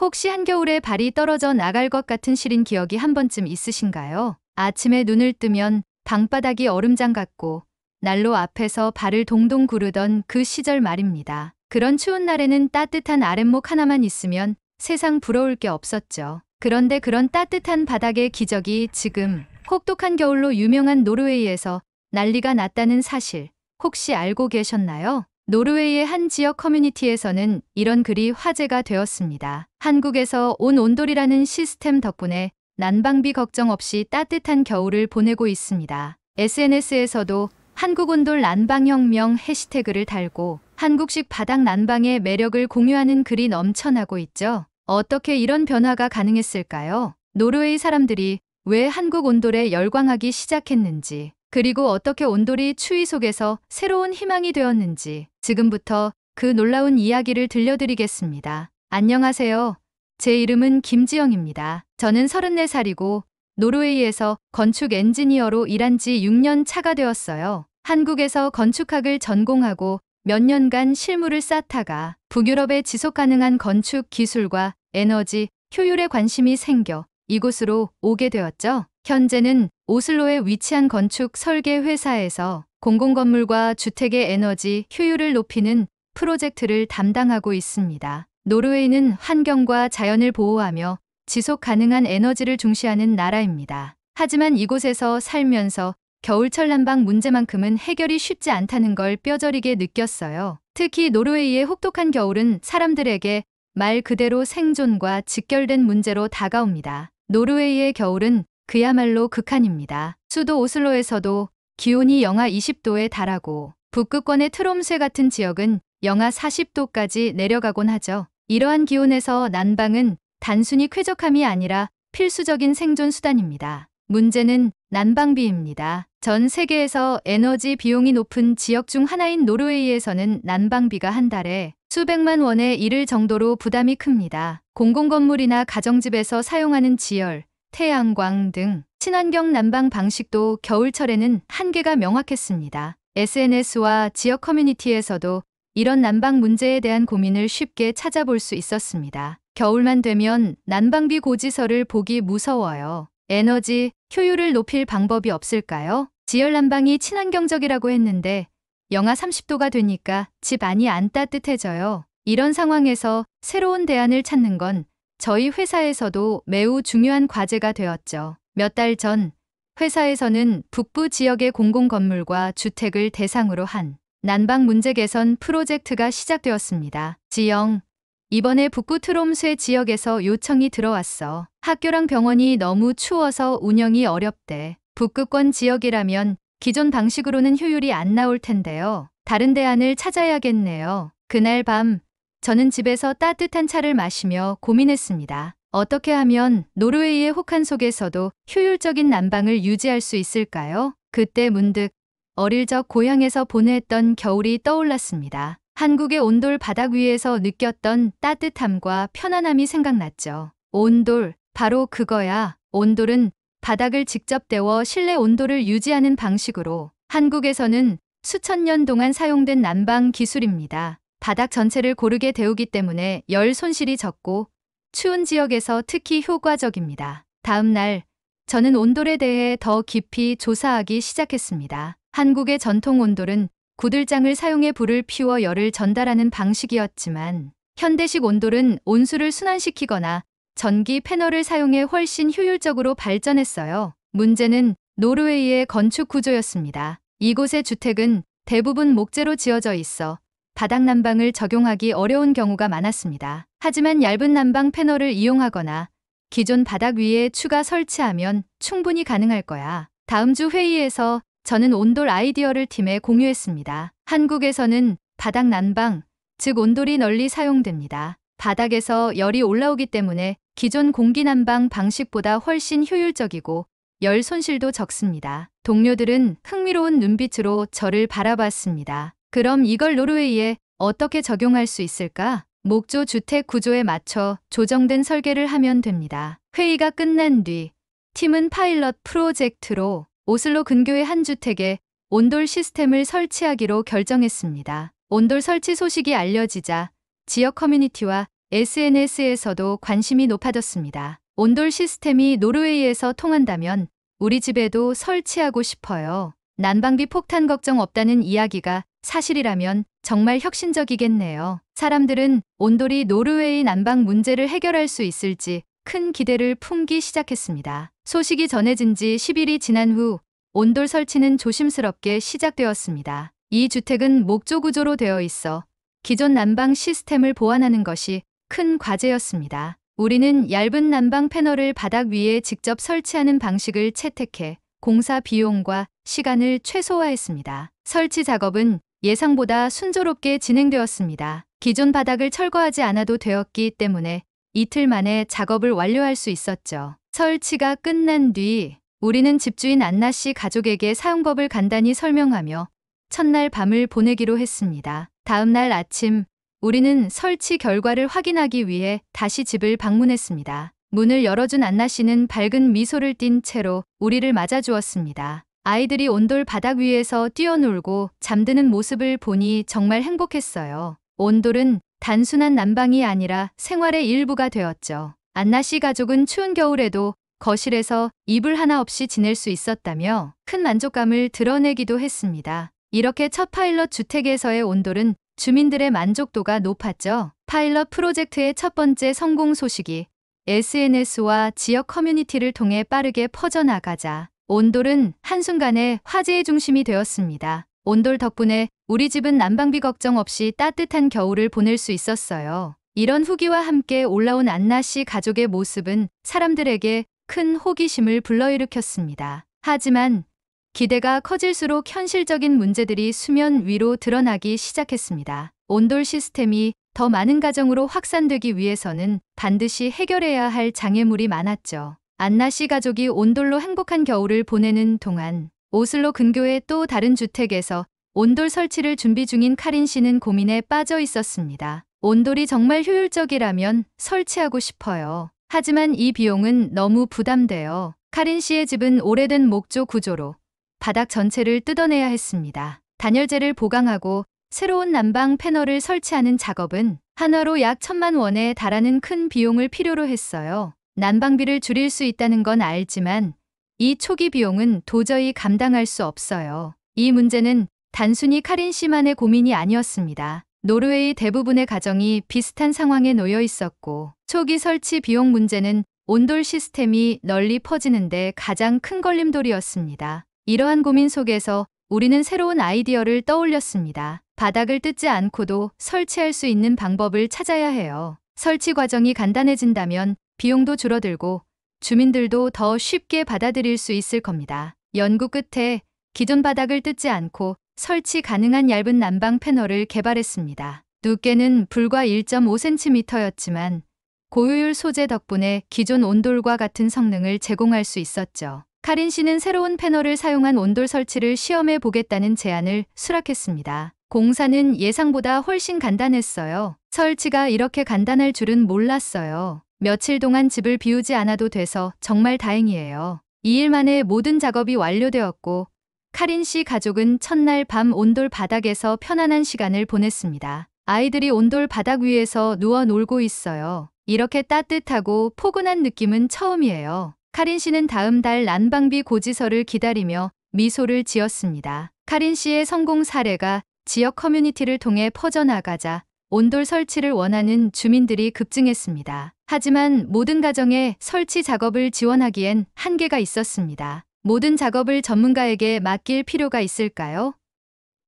혹시 한겨울에 발이 떨어져 나갈 것 같은 시린 기억이 한 번쯤 있으신가요? 아침에 눈을 뜨면 방바닥이 얼음장 같고 난로 앞에서 발을 동동 구르던 그 시절 말입니다. 그런 추운 날에는 따뜻한 아랫목 하나만 있으면 세상 부러울 게 없었죠. 그런데 그런 따뜻한 바닥의 기적이 지금 혹독한 겨울로 유명한 노르웨이에서 난리가 났다는 사실 혹시 알고 계셨나요? 노르웨이의 한 지역 커뮤니티에서는 이런 글이 화제가 되었습니다. 한국에서 온 온돌이라는 시스템 덕분에 난방비 걱정 없이 따뜻한 겨울을 보내고 있습니다. SNS에서도 한국온돌 난방혁명 해시태그를 달고 한국식 바닥 난방의 매력을 공유하는 글이 넘쳐나고 있죠. 어떻게 이런 변화가 가능했을까요? 노르웨이 사람들이 왜 한국 온돌에 열광하기 시작했는지, 그리고 어떻게 온돌이 추위 속에서 새로운 희망이 되었는지 지금부터 그 놀라운 이야기를 들려드리겠습니다. 안녕하세요. 제 이름은 김지영입니다. 저는 34살이고 노르웨이에서 건축 엔지니어로 일한 지 6년 차가 되었어요. 한국에서 건축학을 전공하고 몇 년간 실무를 쌓다가 북유럽의 지속가능한 건축 기술과 에너지, 효율에 관심이 생겨 이곳으로 오게 되었죠. 현재는 오슬로에 위치한 건축 설계 회사에서 공공건물과 주택의 에너지 효율을 높이는 프로젝트를 담당하고 있습니다. 노르웨이는 환경과 자연을 보호하며 지속 가능한 에너지를 중시하는 나라입니다. 하지만 이곳에서 살면서 겨울철 난방 문제만큼은 해결이 쉽지 않다는 걸 뼈저리게 느꼈어요. 특히 노르웨이의 혹독한 겨울은 사람들에게 말 그대로 생존과 직결된 문제로 다가옵니다. 노르웨이의 겨울은 그야말로 극한입니다. 수도 오슬로에서도 기온이 영하 20도에 달하고 북극권의 트롬스에 같은 지역은 영하 40도까지 내려가곤 하죠. 이러한 기온에서 난방은 단순히 쾌적함이 아니라 필수적인 생존 수단입니다. 문제는 난방비입니다. 전 세계에서 에너지 비용이 높은 지역 중 하나인 노르웨이에서는 난방비가 한 달에 수백만 원에 이를 정도로 부담이 큽니다. 공공건물이나 가정집에서 사용하는 지열, 태양광 등 친환경 난방 방식도 겨울철에는 한계가 명확했습니다. SNS와 지역 커뮤니티에서도 이런 난방 문제에 대한 고민을 쉽게 찾아볼 수 있었습니다. 겨울만 되면 난방비 고지서를 보기 무서워요. 에너지 효율을 높일 방법이 없을까요? 지열 난방이 친환경적이라고 했는데 영하 30도가 되니까 집 안이 안 따뜻해져요. 이런 상황에서 새로운 대안을 찾는 건 저희 회사에서도 매우 중요한 과제가 되었죠. 몇 달 전 회사에서는 북부 지역의 공공건물과 주택을 대상으로 한 난방 문제 개선 프로젝트가 시작되었습니다. 지영, 이번에 북부 트롬스의 지역에서 요청이 들어왔어. 학교랑 병원이 너무 추워서 운영이 어렵대. 북극권 지역이라면 기존 방식으로는 효율이 안 나올 텐데요. 다른 대안을 찾아야겠네요. 그날 밤 저는 집에서 따뜻한 차를 마시며 고민했습니다. 어떻게 하면 노르웨이의 혹한 속에서도 효율적인 난방을 유지할 수 있을까요? 그때 문득 어릴 적 고향에서 보냈던 겨울이 떠올랐습니다. 한국의 온돌 바닥 위에서 느꼈던 따뜻함과 편안함이 생각났죠. 온돌, 바로 그거야. 온돌은 바닥을 직접 데워 실내 온도를 유지하는 방식으로 한국에서는 수천 년 동안 사용된 난방 기술입니다. 바닥 전체를 고르게 데우기 때문에 열 손실이 적고 추운 지역에서 특히 효과적입니다. 다음 날 저는 온돌에 대해 더 깊이 조사하기 시작했습니다. 한국의 전통 온돌은 구들장을 사용해 불을 피워 열을 전달하는 방식이었지만 현대식 온돌은 온수를 순환시키거나 전기 패널을 사용해 훨씬 효율적으로 발전했어요. 문제는 노르웨이의 건축 구조였습니다. 이곳의 주택은 대부분 목재로 지어져 있어 바닥 난방을 적용하기 어려운 경우가 많았습니다. 하지만 얇은 난방 패널을 이용하거나 기존 바닥 위에 추가 설치하면 충분히 가능할 거야. 다음 주 회의에서 저는 온돌 아이디어를 팀에 공유했습니다. 한국에서는 바닥 난방, 즉 온돌이 널리 사용됩니다. 바닥에서 열이 올라오기 때문에 기존 공기 난방 방식보다 훨씬 효율적이고 열 손실도 적습니다. 동료들은 흥미로운 눈빛으로 저를 바라봤습니다. 그럼 이걸 노르웨이에 어떻게 적용할 수 있을까? 목조 주택 구조에 맞춰 조정된 설계를 하면 됩니다. 회의가 끝난 뒤 팀은 파일럿 프로젝트로 오슬로 근교의 한 주택에 온돌 시스템을 설치하기로 결정했습니다. 온돌 설치 소식이 알려지자 지역 커뮤니티와 SNS에서도 관심이 높아졌습니다. 온돌 시스템이 노르웨이에서 통한다면 우리 집에도 설치하고 싶어요. 난방비 폭탄 걱정 없다는 이야기가 사실이라면 정말 혁신적이겠네요. 사람들은 온돌이 노르웨이 난방 문제를 해결할 수 있을지 큰 기대를 품기 시작했습니다. 소식이 전해진 지 10일이 지난 후 온돌 설치는 조심스럽게 시작되었습니다. 이 주택은 목조 구조로 되어 있어 기존 난방 시스템을 보완하는 것이 큰 과제였습니다. 우리는 얇은 난방 패널을 바닥 위에 직접 설치하는 방식을 채택해 공사 비용과 시간을 최소화했습니다. 설치 작업은 예상보다 순조롭게 진행되었습니다. 기존 바닥을 철거하지 않아도 되었기 때문에 이틀 만에 작업을 완료할 수 있었죠. 설치가 끝난 뒤 우리는 집주인 안나 씨 가족에게 사용법을 간단히 설명하며 첫날 밤을 보내기로 했습니다. 다음 날 아침 우리는 설치 결과를 확인하기 위해 다시 집을 방문했습니다. 문을 열어준 안나 씨는 밝은 미소를 띤 채로 우리를 맞아주었습니다. 아이들이 온돌 바닥 위에서 뛰어놀고 잠드는 모습을 보니 정말 행복했어요. 온돌은 단순한 난방이 아니라 생활의 일부가 되었죠. 안나 씨 가족은 추운 겨울에도 거실에서 이불 하나 없이 지낼 수 있었다며 큰 만족감을 드러내기도 했습니다. 이렇게 첫 파일럿 주택에서의 온돌은 주민들의 만족도가 높았죠. 파일럿 프로젝트의 첫 번째 성공 소식이 SNS와 지역 커뮤니티를 통해 빠르게 퍼져나가자 온돌은 한순간에 화제의 중심이 되었습니다. 온돌 덕분에 우리 집은 난방비 걱정 없이 따뜻한 겨울을 보낼 수 있었어요. 이런 후기와 함께 올라온 안나 씨 가족의 모습은 사람들에게 큰 호기심을 불러일으켰습니다. 하지만 기대가 커질수록 현실적인 문제들이 수면 위로 드러나기 시작했습니다. 온돌 시스템이 더 많은 가정으로 확산되기 위해서는 반드시 해결해야 할 장애물이 많았죠. 안나 씨 가족이 온돌로 행복한 겨울을 보내는 동안 오슬로 근교의 또 다른 주택에서 온돌 설치를 준비 중인 카린 씨는 고민에 빠져 있었습니다. 온돌이 정말 효율적이라면 설치하고 싶어요. 하지만 이 비용은 너무 부담돼요. 카린 씨의 집은 오래된 목조 구조로 바닥 전체를 뜯어내야 했습니다. 단열재를 보강하고 새로운 난방 패널을 설치하는 작업은 한화로 약 1,000만 원에 달하는 큰 비용을 필요로 했어요. 난방비를 줄일 수 있다는 건 알지만 이 초기 비용은 도저히 감당할 수 없어요. 이 문제는 단순히 카린 씨만의 고민이 아니었습니다. 노르웨이 대부분의 가정이 비슷한 상황에 놓여 있었고 초기 설치 비용 문제는 온돌 시스템이 널리 퍼지는데 가장 큰 걸림돌이었습니다. 이러한 고민 속에서 우리는 새로운 아이디어를 떠올렸습니다. 바닥을 뜯지 않고도 설치할 수 있는 방법을 찾아야 해요. 설치 과정이 간단해진다면 비용도 줄어들고 주민들도 더 쉽게 받아들일 수 있을 겁니다. 연구 끝에 기존 바닥을 뜯지 않고 설치 가능한 얇은 난방 패널을 개발했습니다. 두께는 불과 1.5cm였지만 고효율 소재 덕분에 기존 온돌과 같은 성능을 제공할 수 있었죠. 카린 씨는 새로운 패널을 사용한 온돌 설치를 시험해 보겠다는 제안을 수락했습니다. 공사는 예상보다 훨씬 간단했어요. 설치가 이렇게 간단할 줄은 몰랐어요. 며칠 동안 집을 비우지 않아도 돼서 정말 다행이에요. 2일 만에 모든 작업이 완료되었고 카린 씨 가족은 첫날 밤 온돌 바닥에서 편안한 시간을 보냈습니다. 아이들이 온돌 바닥 위에서 누워 놀고 있어요. 이렇게 따뜻하고 포근한 느낌은 처음이에요. 카린 씨는 다음 달 난방비 고지서를 기다리며 미소를 지었습니다. 카린 씨의 성공 사례가 지역 커뮤니티를 통해 퍼져나가자 온돌 설치를 원하는 주민들이 급증했습니다. 하지만 모든 가정에 설치 작업을 지원하기엔 한계가 있었습니다. 모든 작업을 전문가에게 맡길 필요가 있을까요?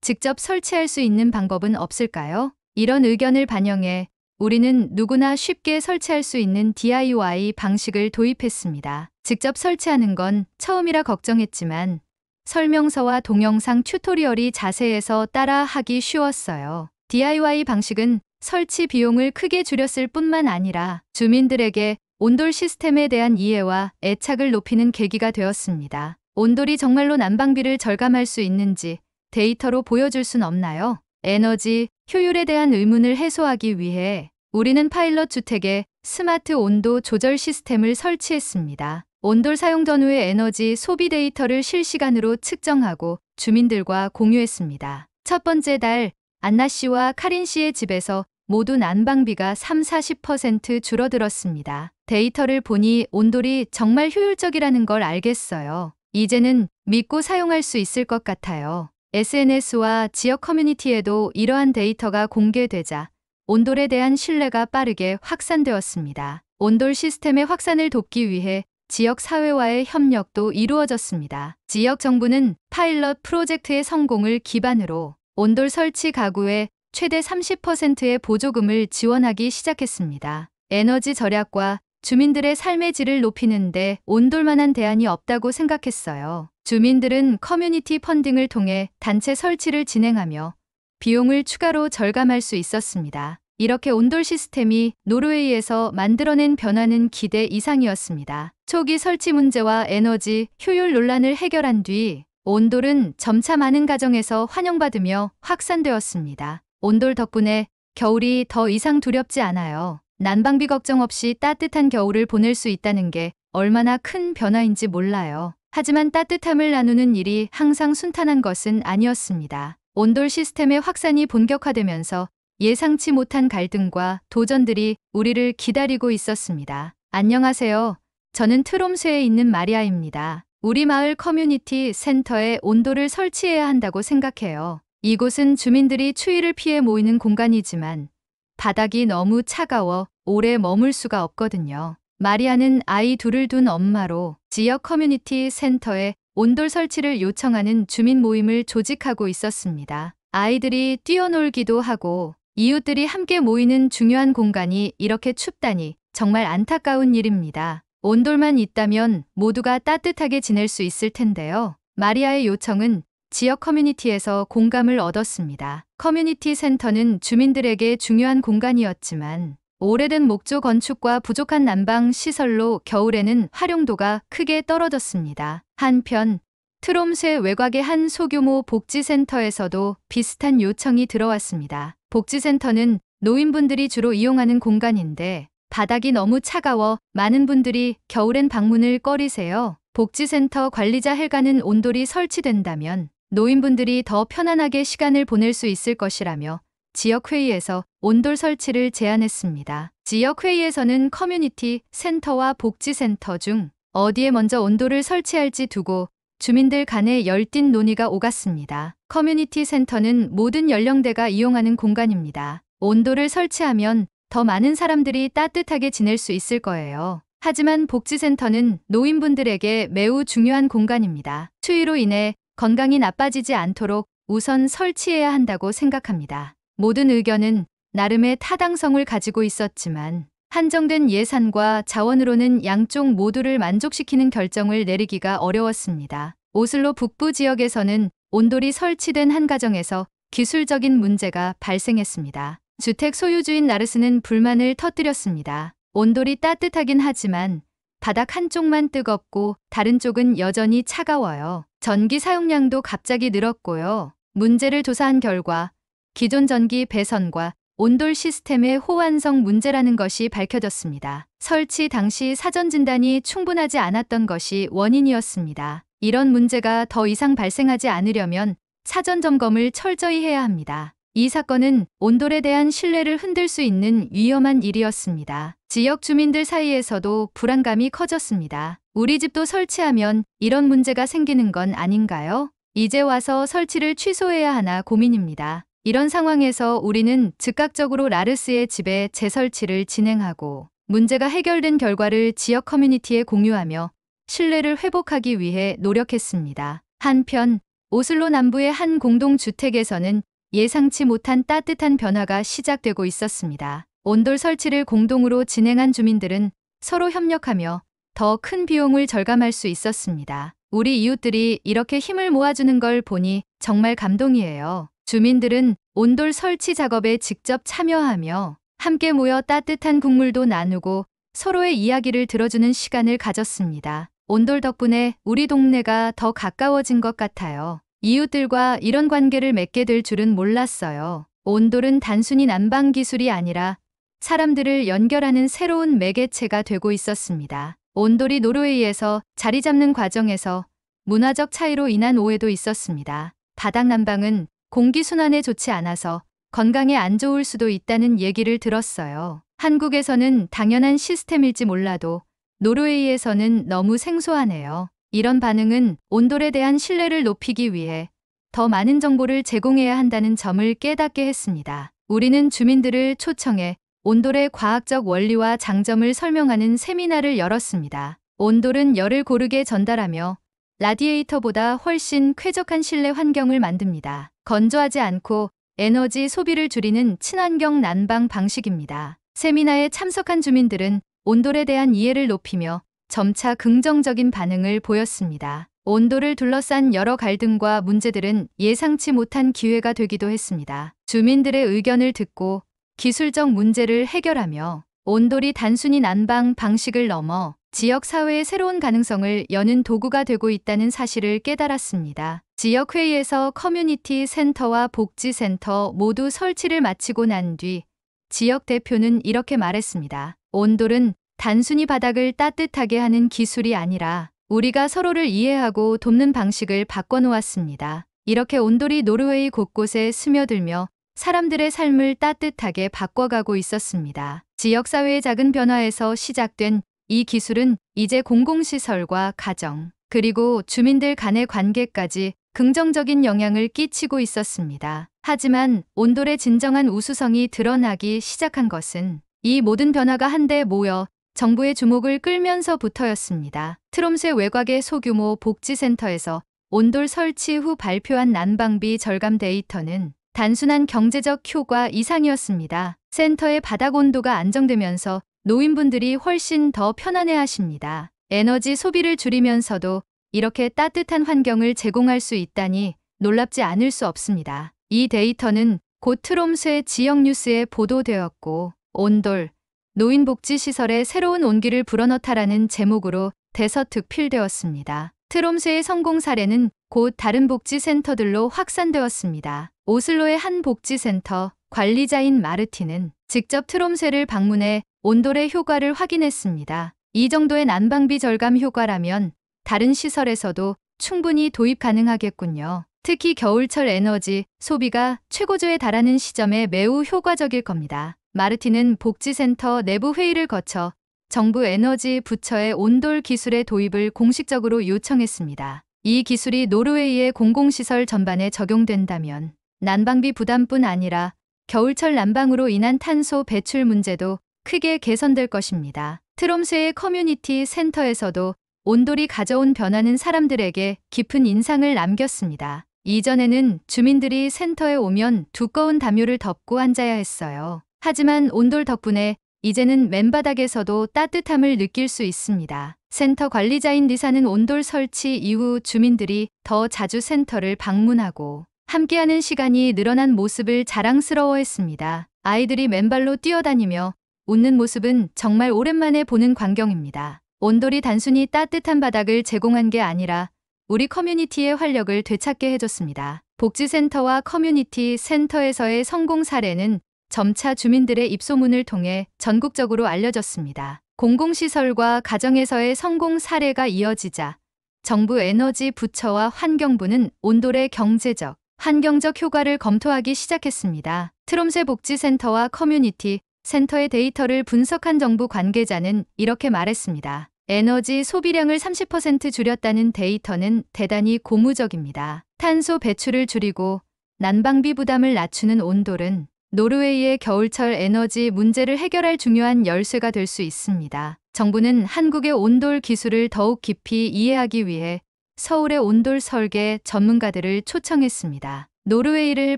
직접 설치할 수 있는 방법은 없을까요? 이런 의견을 반영해 우리는 누구나 쉽게 설치할 수 있는 DIY 방식을 도입했습니다. 직접 설치하는 건 처음이라 걱정했지만 설명서와 동영상 튜토리얼이 자세해서 따라하기 쉬웠어요. DIY 방식은 설치 비용을 크게 줄였을 뿐만 아니라 주민들에게 온돌 시스템에 대한 이해와 애착을 높이는 계기가 되었습니다. 온돌이 정말로 난방비를 절감할 수 있는지 데이터로 보여줄 순 없나요? 에너지 효율에 대한 의문을 해소하기 위해 우리는 파일럿 주택에 스마트 온도 조절 시스템을 설치했습니다. 온돌 사용 전후의 에너지 소비 데이터를 실시간으로 측정하고 주민들과 공유했습니다. 첫 번째 달 안나 씨와 카린 씨의 집에서 모두 난방비가 30~40% 줄어들었습니다. 데이터를 보니 온돌이 정말 효율적이라는 걸 알겠어요. 이제는 믿고 사용할 수 있을 것 같아요. SNS와 지역 커뮤니티에도 이러한 데이터가 공개되자 온돌에 대한 신뢰가 빠르게 확산되었습니다. 온돌 시스템의 확산을 돕기 위해 지역 사회와의 협력도 이루어졌습니다. 지역 정부는 파일럿 프로젝트의 성공을 기반으로 온돌 설치 가구에 최대 30%의 보조금을 지원하기 시작했습니다. 에너지 절약과 주민들의 삶의 질을 높이는 데 온돌만한 대안이 없다고 생각했어요. 주민들은 커뮤니티 펀딩을 통해 단체 설치를 진행하며 비용을 추가로 절감할 수 있었습니다. 이렇게 온돌 시스템이 노르웨이에서 만들어낸 변화는 기대 이상이었습니다. 초기 설치 문제와 에너지 효율 논란을 해결한 뒤 온돌은 점차 많은 가정에서 환영받으며 확산되었습니다. 온돌 덕분에 겨울이 더 이상 두렵지 않아요. 난방비 걱정 없이 따뜻한 겨울을 보낼 수 있다는 게 얼마나 큰 변화인지 몰라요. 하지만 따뜻함을 나누는 일이 항상 순탄한 것은 아니었습니다. 온돌 시스템의 확산이 본격화되면서 예상치 못한 갈등과 도전들이 우리를 기다리고 있었습니다. 안녕하세요. 저는 트롬스에 있는 마리아입니다. 우리 마을 커뮤니티 센터에 온돌을 설치해야 한다고 생각해요. 이곳은 주민들이 추위를 피해 모이는 공간이지만 바닥이 너무 차가워 오래 머물 수가 없거든요. 마리아는 아이 둘을 둔 엄마로 지역 커뮤니티 센터에 온돌 설치를 요청하는 주민 모임을 조직하고 있었습니다. 아이들이 뛰어놀기도 하고 이웃들이 함께 모이는 중요한 공간이 이렇게 춥다니 정말 안타까운 일입니다. 온돌만 있다면 모두가 따뜻하게 지낼 수 있을 텐데요. 마리아의 요청은 지역 커뮤니티에서 공감을 얻었습니다. 커뮤니티 센터는 주민들에게 중요한 공간이었지만 오래된 목조 건축과 부족한 난방 시설로 겨울에는 활용도가 크게 떨어졌습니다. 한편 트롬스의 외곽의 한 소규모 복지센터에서도 비슷한 요청이 들어왔습니다. 복지센터는 노인분들이 주로 이용하는 공간인데 바닥이 너무 차가워 많은 분들이 겨울엔 방문을 꺼리세요. 복지센터 관리자 헬가는 온돌이 설치된다면 노인분들이 더 편안하게 시간을 보낼 수 있을 것이라며 지역회의에서 온돌 설치를 제안했습니다. 지역회의에서는 커뮤니티 센터와 복지센터 중 어디에 먼저 온돌을 설치할지 두고 주민들 간에 열띤 논의가 오갔습니다. 커뮤니티 센터는 모든 연령대가 이용하는 공간입니다. 온돌을 설치하면 더 많은 사람들이 따뜻하게 지낼 수 있을 거예요. 하지만 복지센터는 노인분들에게 매우 중요한 공간입니다. 추위로 인해 건강이 나빠지지 않도록 우선 설치해야 한다고 생각합니다. 모든 의견은 나름의 타당성을 가지고 있었지만 한정된 예산과 자원으로는 양쪽 모두를 만족시키는 결정을 내리기가 어려웠습니다. 오슬로 북부 지역에서는 온돌이 설치된 한 가정에서 기술적인 문제가 발생했습니다. 주택 소유주인 나르스는 불만을 터뜨렸습니다. 온돌이 따뜻하긴 하지만 바닥 한쪽만 뜨겁고 다른 쪽은 여전히 차가워요. 전기 사용량도 갑자기 늘었고요. 문제를 조사한 결과 기존 전기 배선과 온돌 시스템의 호환성 문제라는 것이 밝혀졌습니다. 설치 당시 사전 진단이 충분하지 않았던 것이 원인이었습니다. 이런 문제가 더 이상 발생하지 않으려면 사전 점검을 철저히 해야 합니다. 이 사건은 온돌에 대한 신뢰를 흔들 수 있는 위험한 일이었습니다. 지역 주민들 사이에서도 불안감이 커졌습니다. 우리 집도 설치하면 이런 문제가 생기는 건 아닌가요? 이제 와서 설치를 취소해야 하나 고민입니다. 이런 상황에서 우리는 즉각적으로 라르스의 집에 재설치를 진행하고 문제가 해결된 결과를 지역 커뮤니티에 공유하며 신뢰를 회복하기 위해 노력했습니다. 한편 오슬로 남부의 한 공동주택에서는 예상치 못한 따뜻한 변화가 시작되고 있었습니다. 온돌 설치를 공동으로 진행한 주민들은 서로 협력하며 더 큰 비용을 절감할 수 있었습니다. 우리 이웃들이 이렇게 힘을 모아주는 걸 보니 정말 감동이에요. 주민들은 온돌 설치 작업에 직접 참여하며 함께 모여 따뜻한 국물도 나누고 서로의 이야기를 들어주는 시간을 가졌습니다. 온돌 덕분에 우리 동네가 더 가까워진 것 같아요. 이웃들과 이런 관계를 맺게 될 줄은 몰랐어요. 온돌은 단순히 난방 기술이 아니라 사람들을 연결하는 새로운 매개체가 되고 있었습니다. 온돌이 노르웨이에서 자리 잡는 과정에서 문화적 차이로 인한 오해도 있었습니다. 바닥 난방은 공기순환에 좋지 않아서 건강에 안 좋을 수도 있다는 얘기를 들었어요. 한국에서는 당연한 시스템일지 몰라도 노르웨이에서는 너무 생소하네요. 이런 반응은 온돌에 대한 신뢰를 높이기 위해 더 많은 정보를 제공해야 한다는 점을 깨닫게 했습니다. 우리는 주민들을 초청해 온돌의 과학적 원리와 장점을 설명하는 세미나를 열었습니다. 온돌은 열을 고르게 전달하며 라디에이터보다 훨씬 쾌적한 실내 환경을 만듭니다. 건조하지 않고 에너지 소비를 줄이는 친환경 난방 방식입니다. 세미나에 참석한 주민들은 온돌에 대한 이해를 높이며 점차 긍정적인 반응을 보였습니다. 온돌을 둘러싼 여러 갈등과 문제들은 예상치 못한 기회가 되기도 했습니다. 주민들의 의견을 듣고 기술적 문제를 해결하며 온돌이 단순히 난방 방식을 넘어 지역 사회의 새로운 가능성을 여는 도구가 되고 있다는 사실을 깨달았습니다. 지역 회의에서 커뮤니티 센터와 복지센터 모두 설치를 마치고 난 뒤 지역 대표는 이렇게 말했습니다. 온돌은 단순히 바닥을 따뜻하게 하는 기술이 아니라 우리가 서로를 이해하고 돕는 방식을 바꿔놓았습니다. 이렇게 온돌이 노르웨이 곳곳에 스며들며 사람들의 삶을 따뜻하게 바꿔가고 있었습니다. 지역사회의 작은 변화에서 시작된 이 기술은 이제 공공시설과 가정, 그리고 주민들 간의 관계까지 긍정적인 영향을 끼치고 있었습니다. 하지만 온돌의 진정한 우수성이 드러나기 시작한 것은 이 모든 변화가 한데 모여 정부의 주목을 끌면서부터였습니다. 트롬새 외곽의 소규모 복지센터에서 온돌 설치 후 발표한 난방비 절감 데이터는 단순한 경제적 효과 이상이었습니다. 센터의 바닥 온도가 안정되면서 노인분들이 훨씬 더 편안해 하십니다. 에너지 소비를 줄이면서도 이렇게 따뜻한 환경을 제공할 수 있다니 놀랍지 않을 수 없습니다. 이 데이터는 곧 트롬새 지역 뉴스에 보도되었고 온돌, 노인복지시설에 새로운 온기를 불어넣다라는 제목으로 대서특필되었습니다. 트롬새의 성공 사례는 곧 다른 복지센터들로 확산되었습니다. 오슬로의 한 복지센터 관리자인 마르틴은 직접 트롬새를 방문해 온돌의 효과를 확인했습니다. 이 정도의 난방비 절감 효과라면 다른 시설에서도 충분히 도입 가능하겠군요. 특히 겨울철 에너지 소비가 최고조에 달하는 시점에 매우 효과적일 겁니다. 마르틴은 복지센터 내부 회의를 거쳐 정부 에너지 부처의 온돌 기술의 도입을 공식적으로 요청했습니다. 이 기술이 노르웨이의 공공시설 전반에 적용된다면 난방비 부담뿐 아니라 겨울철 난방으로 인한 탄소 배출 문제도 크게 개선될 것입니다. 트롬새의 커뮤니티 센터에서도 온돌이 가져온 변화는 사람들에게 깊은 인상을 남겼습니다. 이전에는 주민들이 센터에 오면 두꺼운 담요를 덮고 앉아야 했어요. 하지만 온돌 덕분에 이제는 맨바닥에서도 따뜻함을 느낄 수 있습니다. 센터 관리자인 리사는 온돌 설치 이후 주민들이 더 자주 센터를 방문하고 함께하는 시간이 늘어난 모습을 자랑스러워했습니다. 아이들이 맨발로 뛰어다니며 웃는 모습은 정말 오랜만에 보는 광경입니다. 온돌이 단순히 따뜻한 바닥을 제공한 게 아니라 우리 커뮤니티의 활력을 되찾게 해줬습니다. 복지센터와 커뮤니티 센터에서의 성공 사례는 점차 주민들의 입소문을 통해 전국적으로 알려졌습니다. 공공시설과 가정에서의 성공 사례가 이어지자 정부 에너지 부처와 환경부는 온돌의 경제적, 환경적 효과를 검토하기 시작했습니다. 트롬새 복지센터와 커뮤니티 센터의 데이터를 분석한 정부 관계자는 이렇게 말했습니다. 에너지 소비량을 30% 줄였다는 데이터는 대단히 고무적입니다. 탄소 배출을 줄이고 난방비 부담을 낮추는 온돌은 노르웨이의 겨울철 에너지 문제를 해결할 중요한 열쇠가 될 수 있습니다. 정부는 한국의 온돌 기술을 더욱 깊이 이해하기 위해 서울의 온돌 설계 전문가들을 초청했습니다. 노르웨이를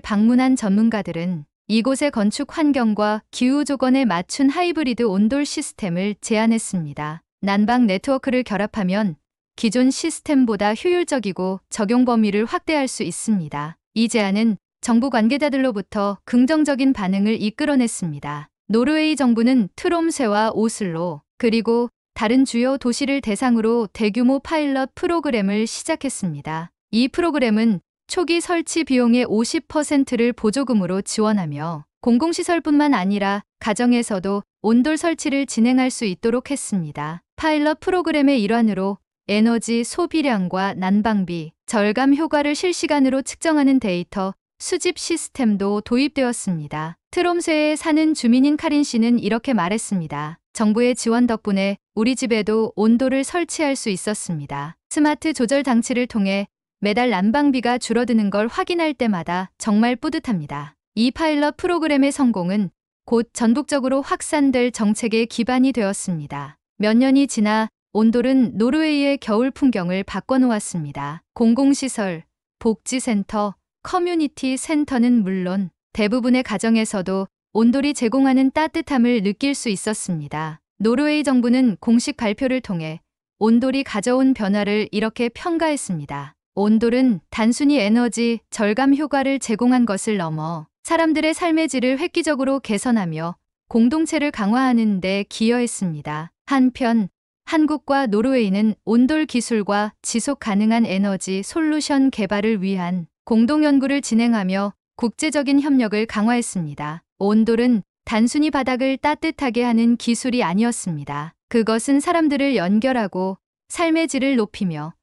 방문한 전문가들은 이곳의 건축 환경과 기후 조건에 맞춘 하이브리드 온돌 시스템을 제안했습니다. 난방 네트워크를 결합하면 기존 시스템보다 효율적이고 적용 범위를 확대할 수 있습니다. 이 제안은 정부 관계자들로부터 긍정적인 반응을 이끌어냈습니다. 노르웨이 정부는 트롬새와 오슬로 그리고 다른 주요 도시를 대상으로 대규모 파일럿 프로그램을 시작했습니다. 이 프로그램은 초기 설치 비용의 50%를 보조금으로 지원하며 공공시설뿐만 아니라 가정에서도 온돌 설치를 진행할 수 있도록 했습니다. 파일럿 프로그램의 일환으로 에너지 소비량과 난방비, 절감 효과를 실시간으로 측정하는 데이터 수집 시스템도 도입되었습니다. 트롬스에 사는 주민인 카린 씨는 이렇게 말했습니다. 정부의 지원 덕분에 우리 집에도 온도를 설치할 수 있었습니다. 스마트 조절 장치를 통해 매달 난방비가 줄어드는 걸 확인할 때마다 정말 뿌듯합니다. 이 파일럿 프로그램의 성공은 곧 전국적으로 확산될 정책의 기반이 되었습니다. 몇 년이 지나 온돌은 노르웨이의 겨울 풍경을 바꿔놓았습니다. 공공시설, 복지센터, 커뮤니티 센터는 물론 대부분의 가정에서도 온돌이 제공하는 따뜻함을 느낄 수 있었습니다. 노르웨이 정부는 공식 발표를 통해 온돌이 가져온 변화를 이렇게 평가했습니다. 온돌은 단순히 에너지 절감 효과를 제공한 것을 넘어 사람들의 삶의 질을 획기적으로 개선하며 공동체를 강화하는 데 기여했습니다. 한편 한국과 노르웨이는 온돌 기술과 지속 가능한 에너지 솔루션 개발을 위한 공동 연구를 진행하며 국제적인 협력을 강화했습니다. 온돌은 단순히 바닥을 따뜻하게 하는 기술이 아니었습니다. 그것은 사람들을 연결하고 삶의 질을 높이며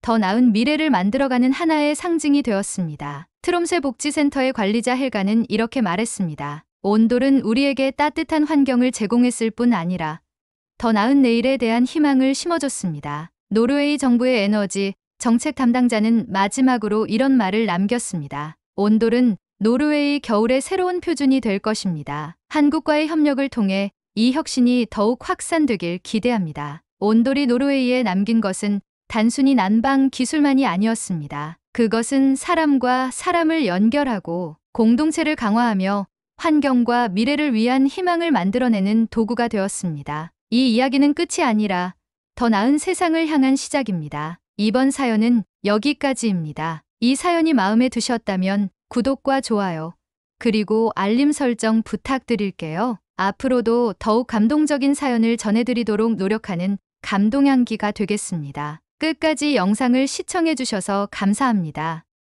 더 나은 미래를 만들어가는 하나의 상징이 되었습니다. 트롬새 복지센터의 관리자 헬가는 이렇게 말했습니다. 온돌은 우리에게 따뜻한 환경을 제공했을 뿐 아니라 더 나은 내일에 대한 희망을 심어줬습니다. 노르웨이 정부의 에너지 정책 담당자는 마지막으로 이런 말을 남겼습니다. 온돌은 노르웨이 겨울의 새로운 표준이 될 것입니다. 한국과의 협력을 통해 이 혁신이 더욱 확산되길 기대합니다. 온돌이 노르웨이에 남긴 것은 단순히 난방 기술만이 아니었습니다. 그것은 사람과 사람을 연결하고 공동체를 강화하며 환경과 미래를 위한 희망을 만들어내는 도구가 되었습니다. 이 이야기는 끝이 아니라 더 나은 세상을 향한 시작입니다. 이번 사연은 여기까지입니다. 이 사연이 마음에 드셨다면 구독과 좋아요, 그리고 알림 설정 부탁드릴게요. 앞으로도 더욱 감동적인 사연을 전해드리도록 노력하는 감동향기가 되겠습니다. 끝까지 영상을 시청해주셔서 감사합니다.